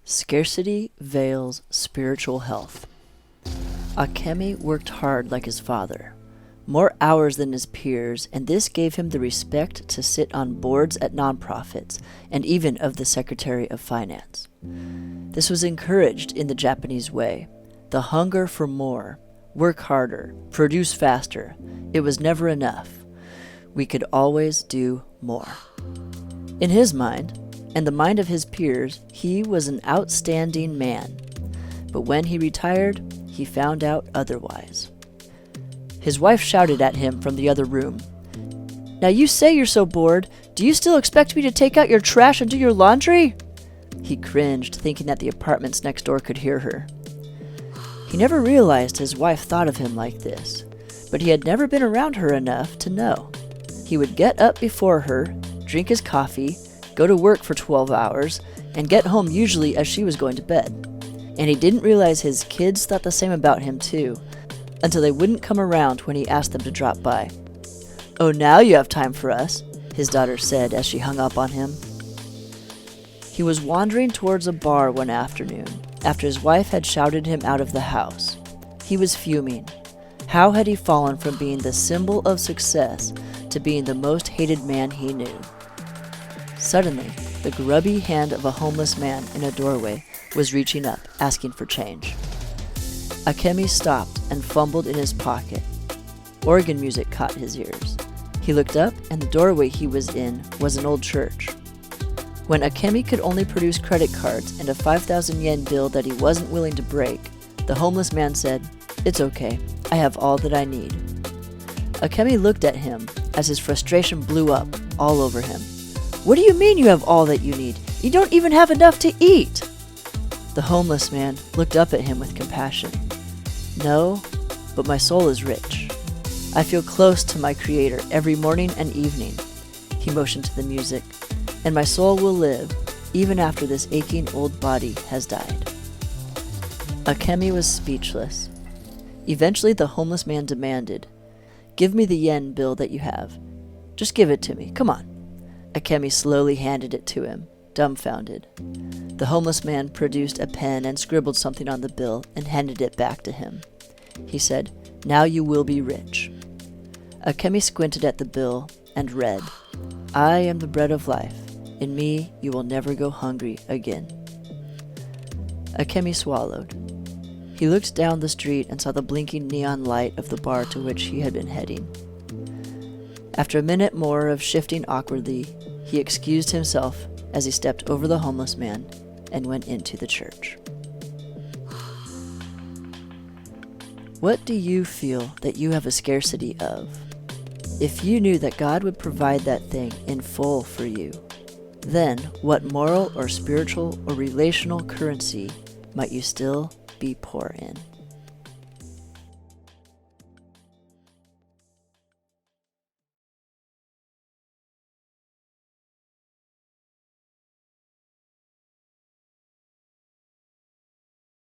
Scarcity veils spiritual health. Akemi worked hard like his father, more hours than his peers, and this gave him the respect to sit on boards at nonprofits and even of the Secretary of Finance. This was encouraged in the Japanese way. The hunger for more, work harder, produce faster. It was never enough. We could always do more. In his mind, and the mind of his peers, he was an outstanding man. But when he retired, he found out otherwise. His wife shouted at him from the other room, "Now you say you're so bored. Do you still expect me to take out your trash and do your laundry?" He cringed, thinking that the apartments next door could hear her. He never realized his wife thought of him like this, but he had never been around her enough to know. He would get up before her, drink his coffee, go to work for 12 hours, and get home usually as she was going to bed. And he didn't realize his kids thought the same about him too, until they wouldn't come around when he asked them to drop by. "Oh, now you have time for us," his daughter said as she hung up on him. He was wandering towards a bar one afternoon, after his wife had shouted him out of the house. He was fuming. How had he fallen from being the symbol of success to being the most hated man he knew? Suddenly, the grubby hand of a homeless man in a doorway was reaching up, asking for change. Akemi stopped and fumbled in his pocket. Organ music caught his ears. He looked up, and the doorway he was in was an old church. When Akemi could only produce credit cards and a 5,000 yen bill that he wasn't willing to break, the homeless man said, "It's okay, I have all that I need." Akemi looked at him as his frustration blew up all over him. "What do you mean you have all that you need? You don't even have enough to eat!" The homeless man looked up at him with compassion. "No, but my soul is rich. I feel close to my Creator every morning and evening." He motioned to the music. "And my soul will live even after this aching old body has died." Akemi was speechless. Eventually the homeless man demanded, "Give me the yen bill that you have. Just give it to me, come on." Akemi slowly handed it to him, dumbfounded. The homeless man produced a pen and scribbled something on the bill and handed it back to him. He said, "Now you will be rich." Akemi squinted at the bill and read, "I am the bread of life. In me you will never go hungry again." Akemi swallowed. He looked down the street and saw the blinking neon light of the bar to which he had been heading. After a minute more of shifting awkwardly, he excused himself as he stepped over the homeless man and went into the church. What do you feel that you have a scarcity of? If you knew that God would provide that thing in full for you, then what moral or spiritual or relational currency might you still be poor in?